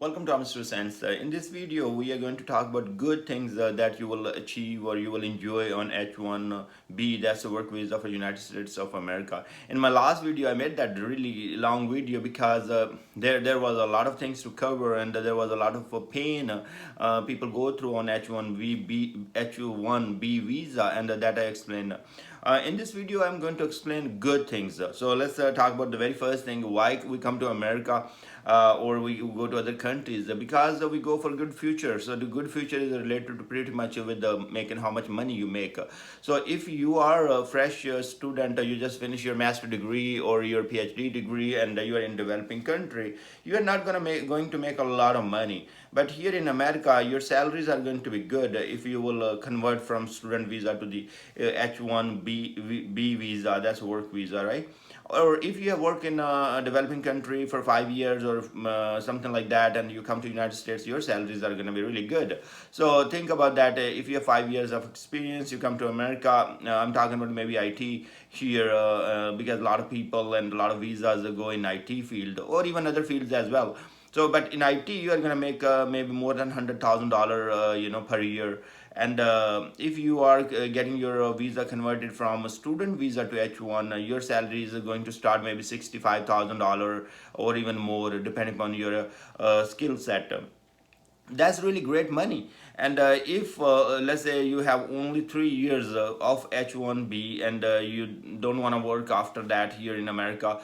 Welcome to Mr. Sense. In this video, we are going to talk about good things that you will achieve or you will enjoy on H1B. That's the work visa for United States of America. In my last video, I made that really long video because there was a lot of things to cover and there was a lot of pain people go through on H1B visa, and that I explained. In this video, I'm going to explain good things. So let's talk about the very first thing: why we come to America or we go to other countries. Because we go for good future. So the good future is related to pretty much with making how much money you make. So if you are a fresh student, you just finish your master degree or your PhD degree, and you are in developing country, you are not going to make a lot of money. But here in America, your salaries are going to be good if you will convert from student visa to the H1B visa. That's work visa, right? Or if you have worked in a developing country for 5 years or something like that, and you come to United States, your salaries are going to be really good. So think about that. If you have 5 years of experience, you come to America. I'm talking about maybe IT here, because a lot of people and a lot of visas go in IT field or even other fields as well. So, but in IT, you are gonna make maybe more than $100,000, per year. And if you are getting your visa converted from a student visa to H1, your salary is going to start maybe $65,000 or even more, depending upon your skill set. That's really great money. And if let's say you have only 3 years of H1B, and you don't want to work after that here in America,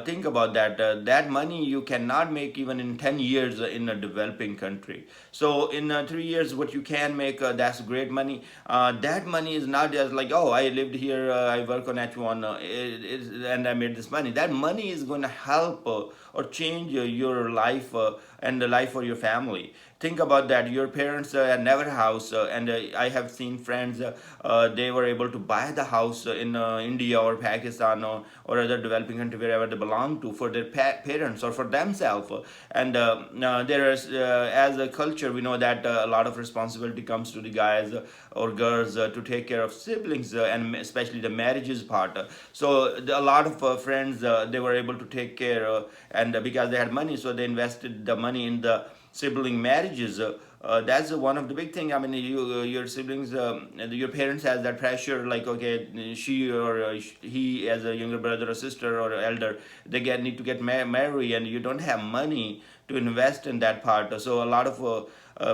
think about that. That money you cannot make even in 10 years in a developing country. So in 3 years, what you can make, that's great money. That money is not just like, oh, I lived here, I work on H1, and I made this money. That money is going to help or change your life and the life for your family. Think about that. Your parents never house, and I have seen friends, they were able to buy the house in India or Pakistan, or other developing country, wherever they belong to, for their parents or for themselves. And there is, as a culture, we know that a lot of responsibility comes to the guys or girls to take care of siblings, and especially the marriages part. So a lot of friends, they were able to take care, and because they had money, so they invested the money in the sibling marriages. That's one of the big thing. I mean, your siblings, your parents has that pressure, like, okay, she or he, as a younger brother or sister or elder, they need to get married, and you don't have money to invest in that part. So a lot of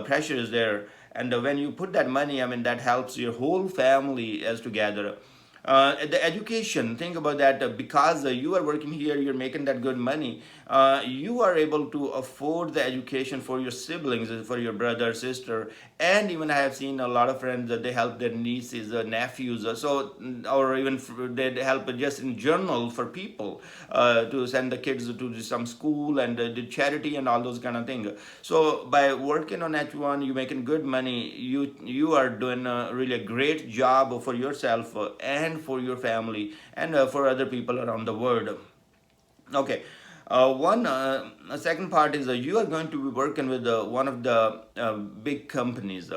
pressure is there. And when you put that money, I mean, that helps your whole family as together. The education, think about that. Because you are working here, you're making that good money, you are able to afford the education for your siblings, for your brother, sister. And even I have seen a lot of friends that they help their nieces, nephews, or even they help just in general for people, to send the kids to some school, and the charity and all those kind of things. So by working on H1, you making good money, you are doing really a great job for yourself, and for your family, and for other people around the world. Okay. One second part is you are going to be working with one of the big companies.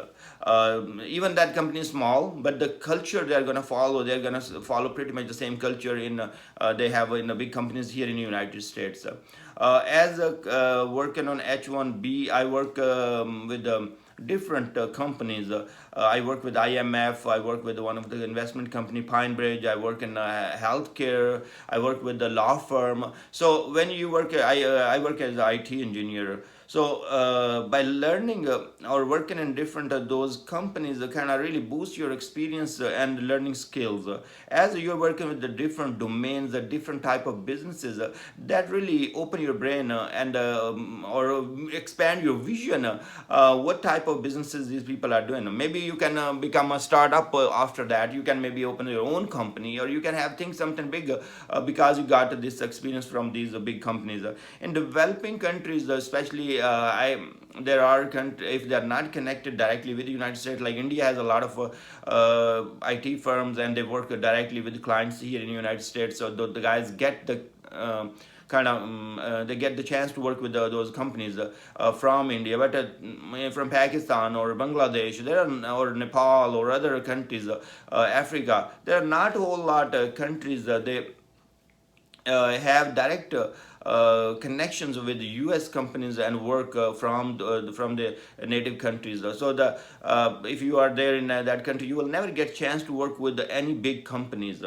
Even that company is small, but the culture they are going to follow, they are going to follow pretty much the same culture in they have in the big companies here in the United States. As working on H1B, I work with different companies. I work with IMF. I work with one of the investment company, PineBridge. I work in healthcare. I work with the law firm. So when you work, I work as an IT engineer. So by learning or working in different those companies, kind of really boost your experience and learning skills. As you're working with the different domains, the different type of businesses, that really open your brain, and or expand your vision. What type of businesses these people are doing? Maybe you can become a startup after that. You can maybe open your own company, or you can have things something big, because you got this experience from these big companies. In developing countries, especially, there are if they are not connected directly with the United States, like India has a lot of IT firms, and they work directly with clients here in the United States. So the guys get the they get the chance to work with those companies from India. But from Pakistan or Bangladesh, or Nepal or other countries, Africa, there are not a whole lot countries they have direct connections with the U.S. companies and work from the native countries. So if you are there in that country, you will never get chance to work with any big companies.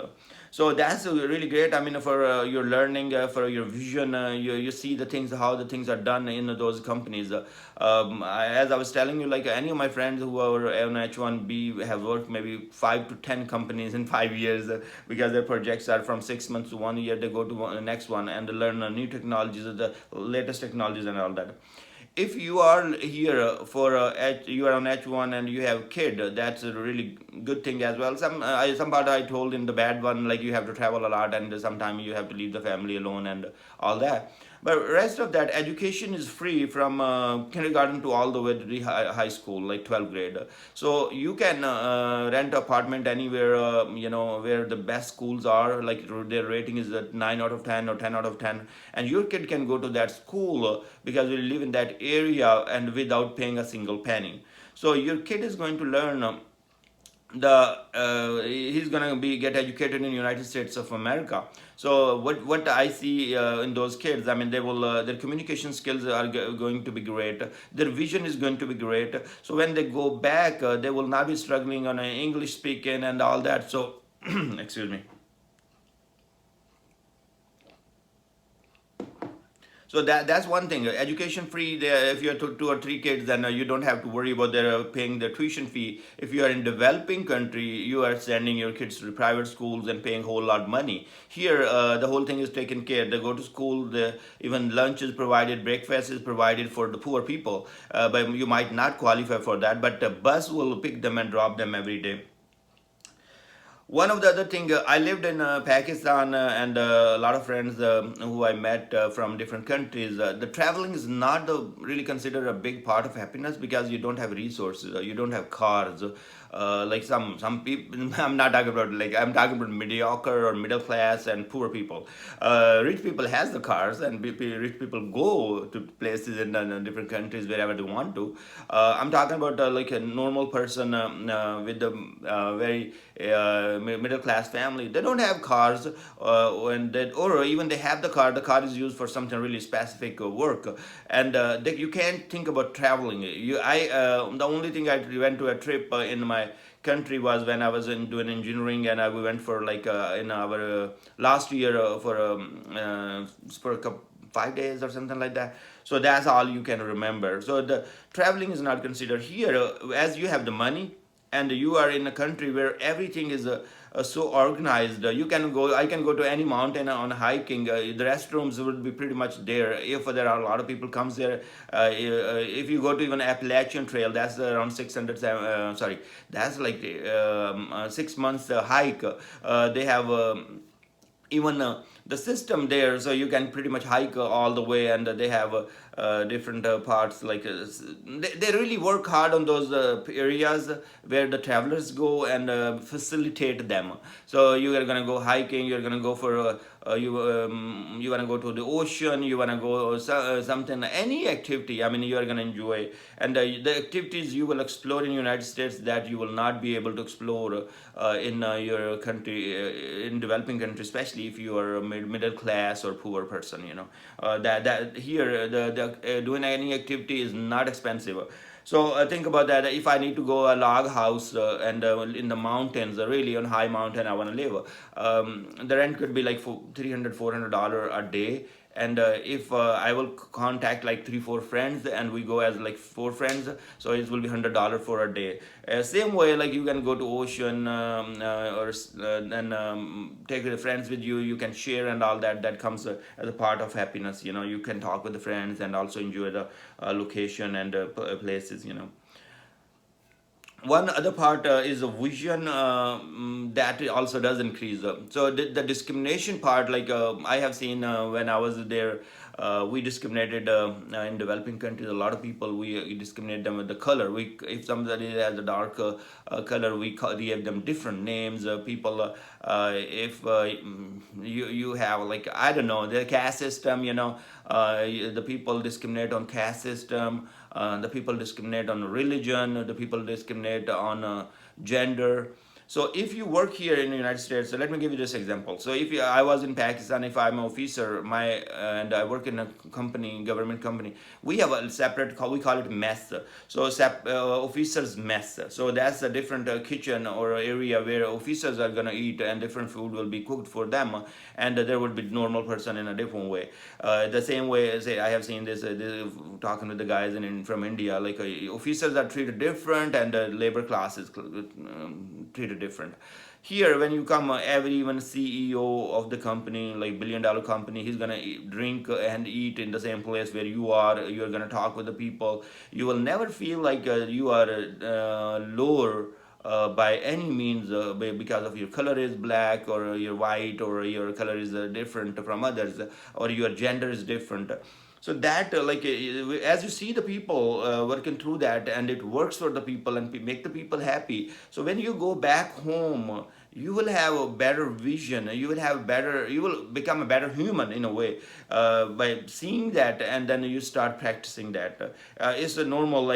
So that's really great. I mean, for your learning, for your vision, you see the things, how the things are done in those companies. As I was telling you, like any of my friends who are on H1B have worked maybe 5 to 10 companies in 5 years, because their projects are from 6 months to 1 year. They go to the next one and learn new technologies, the latest technologies, and all that. If you are here you are on H1 and you have kid, that's a really good thing as well. Some part I told in the bad one, like you have to travel a lot and sometimes you have to leave the family alone and all that. But rest of that, education is free from kindergarten to all the way to the high school, like 12th grade. So you can rent apartment anywhere, where the best schools are, like their rating is at 9 out of 10 or 10 out of 10. And your kid can go to that school because we live in that area and without paying a single penny. So your kid is going to learn the he's gonna be get educated in United States of America. So what I see in those kids, I mean, they will their communication skills are going to be great. Their vision is going to be great. So when they go back, they will not be struggling on English speaking and all that. So excuse me. So that's one thing. Education free. There, if you have two or three kids, then you don't have to worry about their paying their tuition fee. If you are in developing country, you are sending your kids to private schools and paying whole lot money. Here, the whole thing is taken care. They go to school. Even lunch is provided, breakfast is provided for the poor people. But you might not qualify for that. But the bus will pick them and drop them every day. One of the other thing, I lived in Pakistan, and a lot of friends who I met from different countries. The traveling is not really considered a big part of happiness because you don't have resources, you don't have cars. Like some people, I'm talking about mediocre or middle class and poor people. Rich people has the cars, and rich people go to places in different countries wherever they want to. I'm talking about like a normal person with a very middle class family. They don't have cars, or even they have the car. The car is used for something really specific work, and you can't think about traveling. The only thing I went to a trip in my country was when I was doing engineering, and we went for like in our last year for a couple 5 days or something like that. So that's all you can remember. So the traveling is not considered here, as you have the money and you are in a country where everything is so organized. You can go I can go to any mountain on hiking. The restrooms will be pretty much there if there are a lot of people comes there. If you go to even Appalachian Trail, that's around 600 sorry, that's like 6 months hike. They have even the system there, so you can pretty much hike all the way, and they have different parts, like they really work hard on those areas where the travelers go and facilitate them. So you are going to go hiking, you're going to go for you want to go to the ocean, you want to go something, any activity, I mean, you are going to enjoy. And the activities you will explore in United States that you will not be able to explore in your country, in developing country, especially if you are a middle class or poor person. That here the doing any activity is not expensive. So think about that. If I need to go a log house and in the mountains, really on high mountain I want to live, the rent could be like for $300 $400 a day. And if I will contact like 3 4 friends and we go as like 4 friends, so it will be $100 for a day. Same way, like you can go to ocean, or and take the friends with you. You can share and all that. That comes as a part of happiness. You can talk with the friends and also enjoy the location and places. One other part is a vision that also does increase. So the discrimination part, like I have seen when I was there, we discriminated in developing countries. A lot of people, we discriminate them with the color. If somebody has a dark color, we give them different names. People, if you have, like, I don't know, the caste system. The people discriminate on caste system. The people discriminate on religion. The people discriminate on gender. So if you work here in the United States, so let me give you this example. So if I was in Pakistan, if I'm an officer, and I work in a company, government company, we have a separate, we call it mess. So officers mess. So that's a different kitchen or area where officers are gonna eat, and different food will be cooked for them, and there would be normal person in a different way. The same way, say I have seen this talking with the guys from India, like officers are treated different, and labor class is treated different. Here, when you come, every even CEO of the company, like billion-dollar company, he's gonna drink and eat in the same place where you are. You're gonna talk with the people. You will never feel like you are lower by any means, because of your color is black, or you're white, or your color is different from others, or your gender is different. So that, as you see the people working through that, and it works for the people and make the people happy. So when you go back home, you will have a better vision. You will become a better human in a way, by seeing that, and then you start practicing that. It's a normal,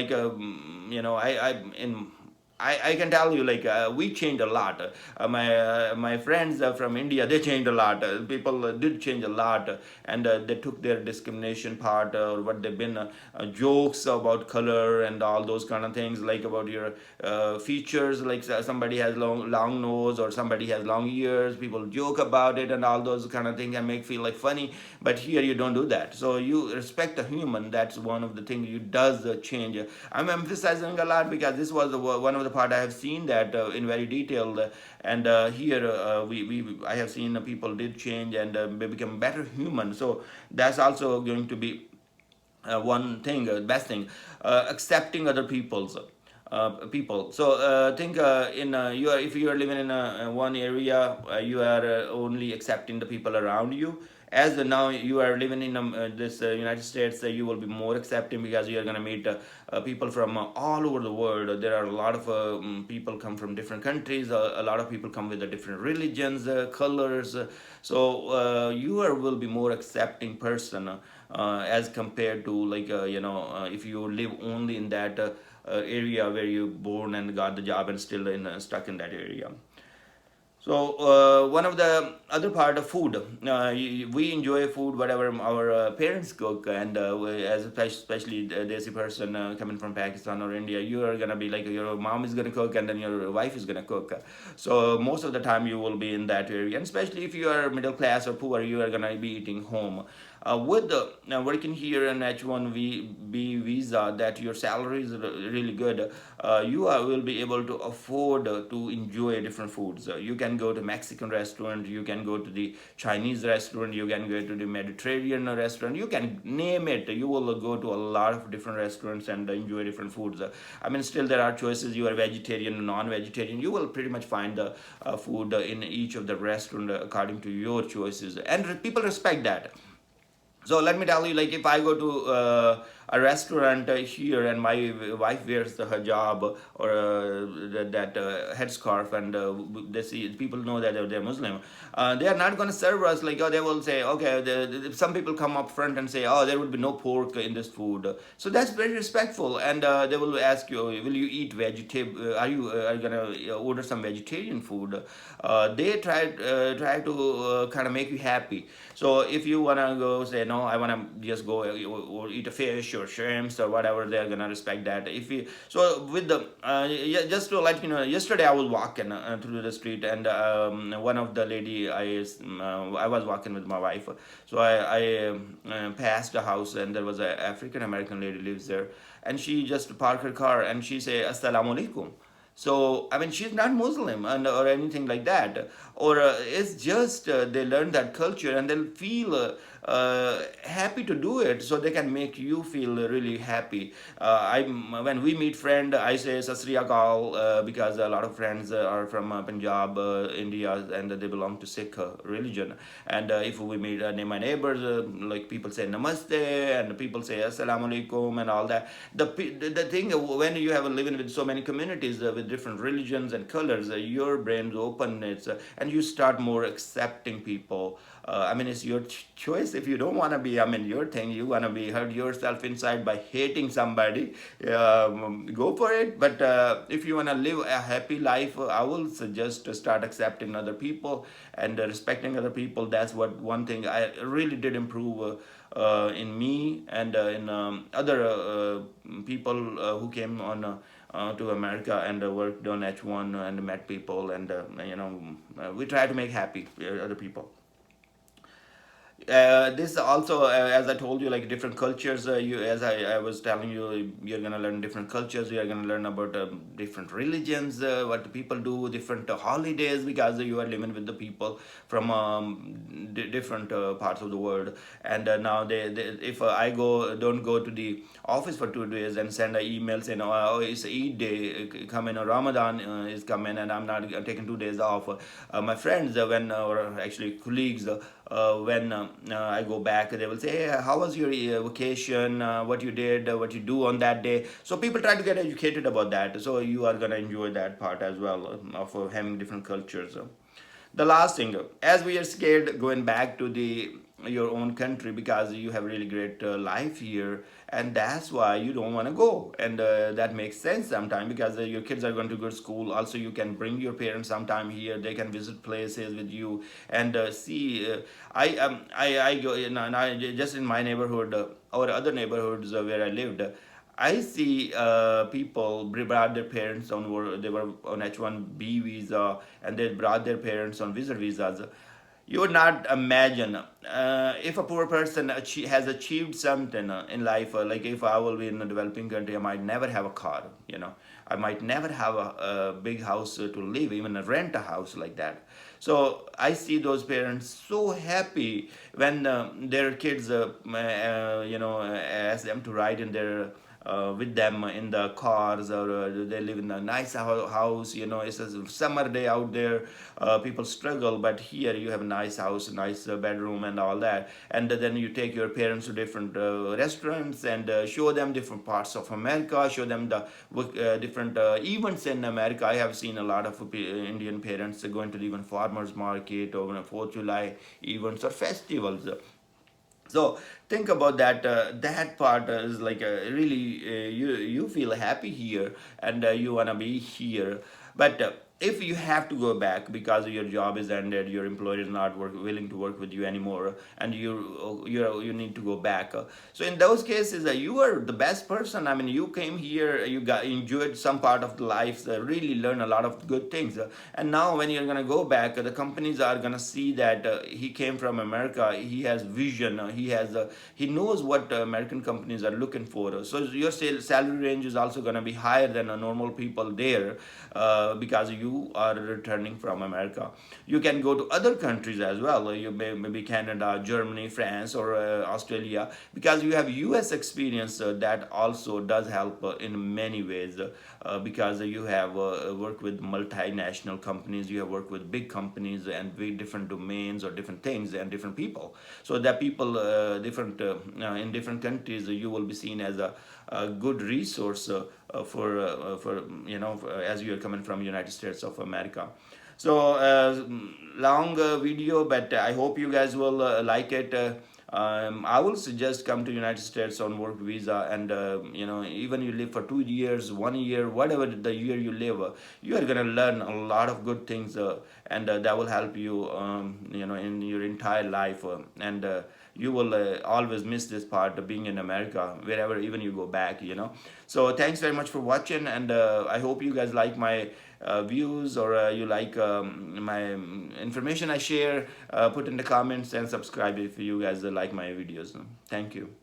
I can tell you, like, we changed a lot. My friends from India, they changed a lot. People did change a lot, and they took their discrimination part, or what they've been, jokes about color and all those kind of things, like about your features, like somebody has long nose, or somebody has long ears. People joke about it and all those kind of things, and make feel like funny. But here you don't do that. So you respect the human. That's one of the things you does change. I'm emphasizing a lot because this was one of the part I have seen that in very detailed, and here I have seen people did change, and they become better human. So that's also going to be one thing, best thing, accepting other people's people. So think, in you are if you are living in one area, you are only accepting the people around you. As now you are living in this United States, you will be more accepting, because you are going to meet people from all over the world. There are a lot of people come from different countries. A lot of people come with different religions, colors. So will be more accepting person, as compared to, like, if you live only in that area where you born and got the job, and still stuck in that area. So one of the other part of food, we enjoy food whatever our parents cook, and as especially a desi person coming from Pakistan or India, you are gonna be like, your mom is gonna cook, and then your wife is gonna cook. So most of the time you will be in that area, and especially if you are middle class or poor, you are gonna be eating home. With the working here in H1B visa, that your salary is really good, will be able to afford to enjoy different foods. You can go to Mexican restaurant, you can go to the Chinese restaurant, you can go to the Mediterranean restaurant, you can name it. You will go to a lot of different restaurants and enjoy different foods. I mean, still there are choices. You are vegetarian, non-vegetarian. You will pretty much find the food in each of the restaurant according to your choices, and people respect that. So let me tell you, like, if I go to a restaurant here, and my wife wears the hijab, or that headscarf, and they see people know that they're Muslim, they are not going to serve us like, oh, they will say, okay, some people come up front and say, oh, there would be no pork in this food. So that's very respectful, and they will ask you, will you eat vegetable? Are you going to order some vegetarian food? They try to kind of make you happy. So if you wanna go say, no, I wanna just go or eat a fish or shrimps or whatever, they're gonna respect that. If you so with the yeah, just to let you know, yesterday I was walking through the street, and one of the lady I was walking with my wife, so I passed a house, and there was an African American lady lives there, and she just parked her car, and she say assalamu alaikum. So I mean, she's not Muslim and or anything like that, or it's just they learn that culture, and they'll feel happy to do it, so they can make you feel really happy. When we meet friend, I say Sasri Akal, because a lot of friends are from Punjab, India, and they belong to Sikh religion. And if we meet my neighbors, like people say Namaste, and people say Assalamu alaikum, and all that. The thing when you have living with so many communities with different religions and colors, your brain open, and you start more accepting people. I mean, it's your choice choice. If you don't want to be, I mean, your thing, you want to be hurt yourself inside by hating somebody, go for it. But if you want to live a happy life, I will suggest to start accepting other people and respecting other people. That's what one thing I really did improve in me and in other people who came on to America and worked on H1 and met people, and we try to make happy other people. This also, as I told you, like different cultures. I was telling you, you're gonna learn different cultures. You're gonna learn about different religions, what the people do, different holidays, because you are living with the people from different parts of the world. And now if I don't go to the office for 2 days and send an email saying, oh, it's Eid day coming, or Ramadan is coming, and I'm not taking 2 days off. My friends, or actually colleagues, when I go back, they will say, hey, how was your vacation? What you did, what you do on that day. So people try to get educated about that. So you are gonna enjoy that part as well of having different cultures. The last thing, as we are scared going back to the your own country because you have really great life here, and that's why you don't want to go. And that makes sense sometime, because your kids are going to good school. Also, you can bring your parents sometime here. They can visit places with you and see. I go, and I just in my neighborhood or other neighborhoods where I lived. I see people brought their parents on, they were on H1B visa, and they brought their parents on visitor visas. You would not imagine if a poor person has achieved something in life. Like if I will be in a developing country, I might never have a car. I might never have a big house to live, even rent a house like that. So I see those parents so happy when their kids, ask them to ride in their with them in the cars, or they live in a nice house. It's a summer day out there. People struggle, but here you have a nice house, a nice bedroom, and all that. And then you take your parents to different restaurants and show them different parts of America, show them the different events in America. I have seen a lot of Indian parents going to even farmers market or 4th of July events or festivals. So think about that. That part is like really, you feel happy here, and you wanna be here. But if you have to go back because your job is ended, your employer is not willing to work with you anymore, and you need to go back. So in those cases, you are the best person. I mean, you came here, you got enjoyed some part of the life, really learn a lot of good things. And now when you're gonna go back, the companies are gonna see that he came from America. He has vision. He knows what American companies are looking for. So your salary range is also gonna be higher than a normal people there, because you are returning from America. You can go to other countries as well. You maybe Canada, Germany, France, or Australia, because you have US experience. That also does help in many ways, because you have worked with multinational companies, you have worked with big companies and with different domains or different things and different people. So that people different in different countries, you will be seen as a good resource as you are coming from United States of America. So long video, but I hope you guys will like it. I will suggest come to United States on work visa, and even you live for 2 years, 1 year, whatever the year you live, you are gonna learn a lot of good things, and that will help you, in your entire life, and you will always miss this part of being in America wherever even you go back. So thanks very much for watching, and I hope you guys like my views, or you like my information I share. Put in the comments and subscribe if you guys like my videos. Thank you.